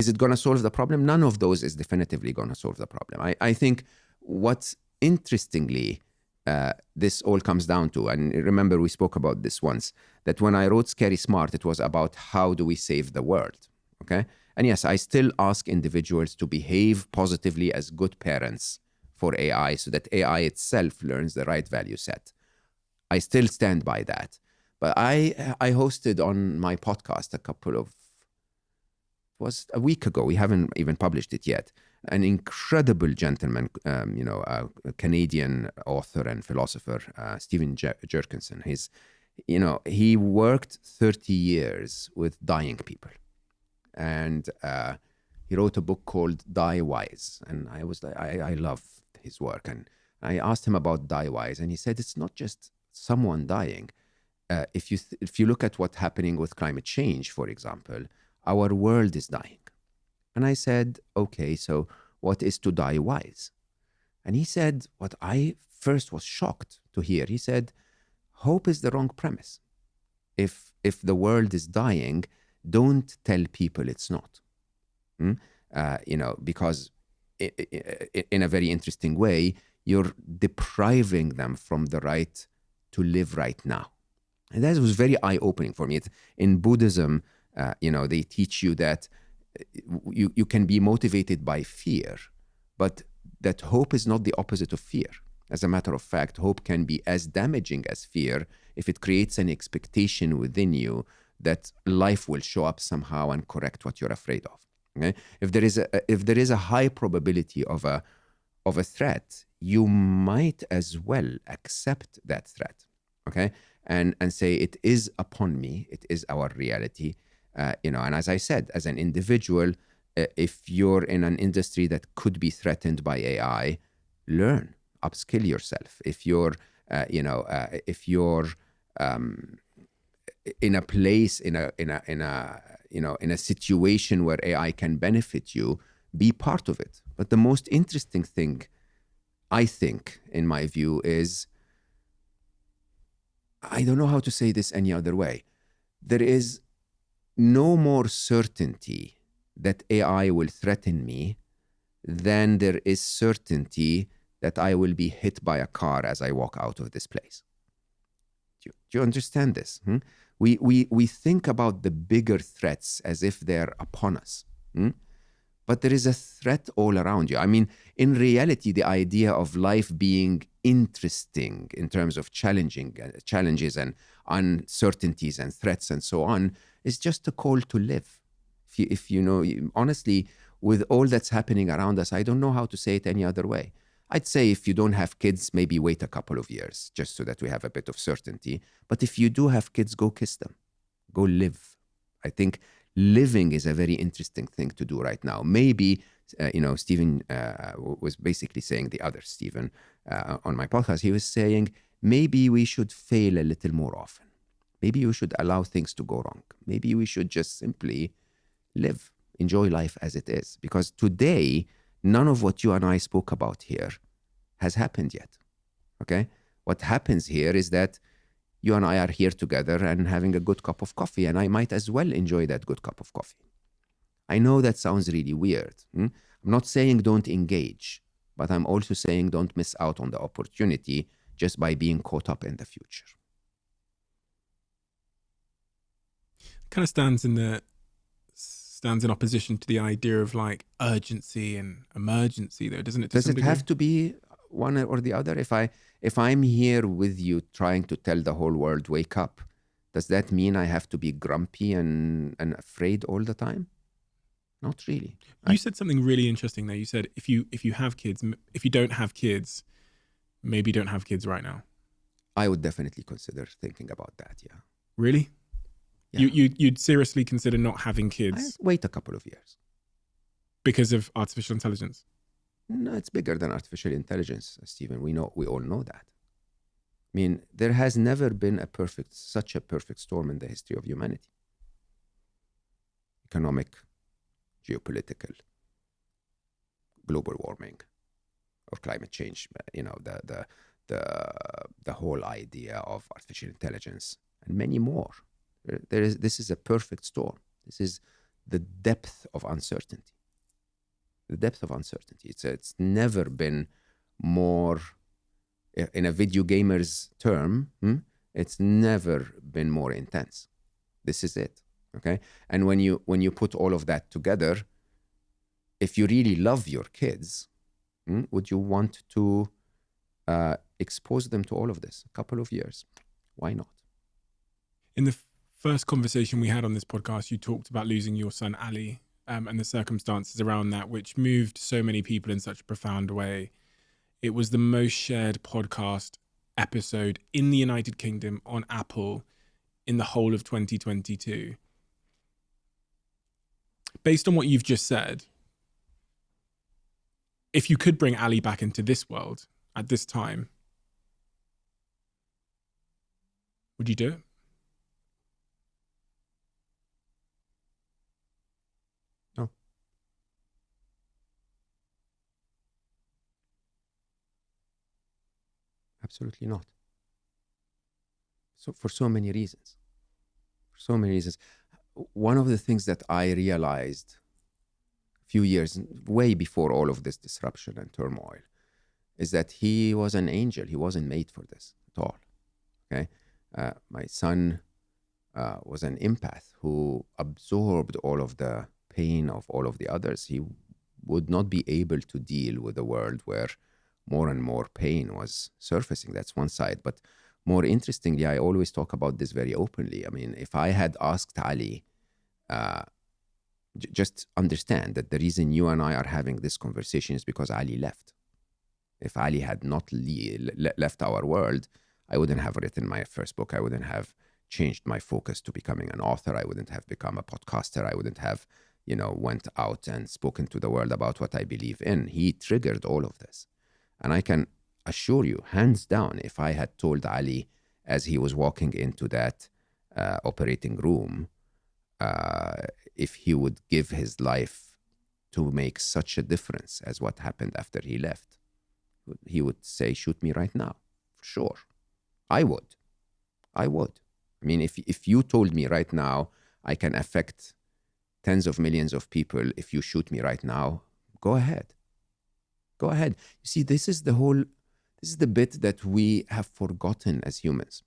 Is it going to solve the problem? None of those is definitively going to solve the problem. I think what's interestingly, this all comes down to, and remember we spoke about this once, that when I wrote Scary Smart, it was about how do we save the world, okay? And yes, I still ask individuals to behave positively as good parents for AI so that AI itself learns the right value set. I still stand by that. But I hosted on my podcast it was a week ago, we haven't even published it yet, an incredible gentleman, a Canadian author and philosopher, Stephen Jerkinson. He worked 30 years with dying people. And he wrote a book called Die Wise. And I was like, I love his work. And I asked him about Die Wise, and he said, it's not just someone dying. If you look at what's happening with climate change, for example, our world is dying. And I said, okay, so what is to die wise? And he said, what I first was shocked to hear, he said, hope is the wrong premise. If the world is dying, don't tell people it's not. Because in a very interesting way, you're depriving them from the right to live right now. And that was very eye-opening for me. In Buddhism, they teach you that you can be motivated by fear, but that hope is not the opposite of fear. As a matter of fact, hope can be as damaging as fear if it creates an expectation within you that life will show up somehow and correct what you're afraid of. Okay? If there is a high probability of a threat, you might as well accept that threat. Okay? And say it is upon me, it is our reality. And as I said, as an individual, if you're in an industry that could be threatened by AI, learn, upskill yourself. If you're in a place, in a situation where AI can benefit you, be part of it. But the most interesting thing, I think, in my view, is, I don't know how to say this any other way. There is no more certainty that AI will threaten me than there is certainty that I will be hit by a car as I walk out of this place. Do you understand this? We think about the bigger threats as if they're upon us. But there is a threat all around you. I mean, in reality, the idea of life being interesting in terms of challenges and uncertainties and threats and so on is just a call to live. If you know, honestly, with all that's happening around us, I don't know how to say it any other way. I'd say if you don't have kids, maybe wait a couple of years just so that we have a bit of certainty. But if you do have kids, go kiss them. Go live. I think living is a very interesting thing to do right now. Maybe, Stephen was basically saying, the other Stephen on my podcast, he was saying, maybe we should fail a little more often. Maybe we should allow things to go wrong. Maybe we should just simply live, enjoy life as it is. Because today, none of what you and I spoke about here has happened yet, okay? What happens here is that you and I are here together and having a good cup of coffee, and I might as well enjoy that good cup of coffee. I know that sounds really weird. I'm not saying don't engage, but I'm also saying don't miss out on the opportunity just by being caught up in the future. Kind of stands in opposition to the idea of like urgency and emergency, though, doesn't it? Does it have to be one or the other? If I'm here with you trying to tell the whole world, wake up, does that mean I have to be grumpy and afraid all the time? Not really. You said something really interesting there. You said if you have kids, if you don't have kids, maybe don't have kids right now. I would definitely consider thinking about that, yeah. Really? Yeah. You'd seriously consider not having kids? Wait a couple of years. Because of artificial intelligence? No, it's bigger than artificial intelligence, Stephen. We all know that. I mean, there has never been such a perfect storm in the history of humanity. Economic, geopolitical, global warming, or climate change. The whole idea of artificial intelligence, and many more. This is a perfect storm. This is the depth of uncertainty. The depth of uncertainty. It's never been more, in a video gamer's term, it's never been more intense. This is it, okay? And when you put all of that together, if you really love your kids, would you want to expose them to all of this? A couple of years. Why not? In the first conversation we had on this podcast, you talked about losing your son, Ali, and the circumstances around that, which moved so many people in such a profound way. It was the most shared podcast episode in the United Kingdom on Apple in the whole of 2022. Based on what you've just said, if you could bring Ali back into this world at this time, would you do it? No. Absolutely not. So for so many reasons. One of the things that I realized a few years, way before all of this disruption and turmoil, is that he was an angel. He wasn't made for this at all. Okay, my son was an empath who absorbed all of the pain of all of the others. He would not be able to deal with a world where more and more pain was surfacing. That's one side. But more interestingly, I always talk about this very openly. I mean, if I had asked Ali, just understand that the reason you and I are having this conversation is because Ali left. If Ali had not left our world, I wouldn't have written my first book. I wouldn't have changed my focus to becoming an author. I wouldn't have become a podcaster. I wouldn't have, went out and spoken to the world about what I believe in. He triggered all of this. And I can assure you, hands down, if I had told Ali as he was walking into that operating room, if he would give his life to make such a difference as what happened after he left, he would say, shoot me right now, for sure. I would. I mean, if you told me right now, I can affect tens of millions of people if you shoot me right now, go ahead. Go ahead. You see, this is the bit that we have forgotten as humans.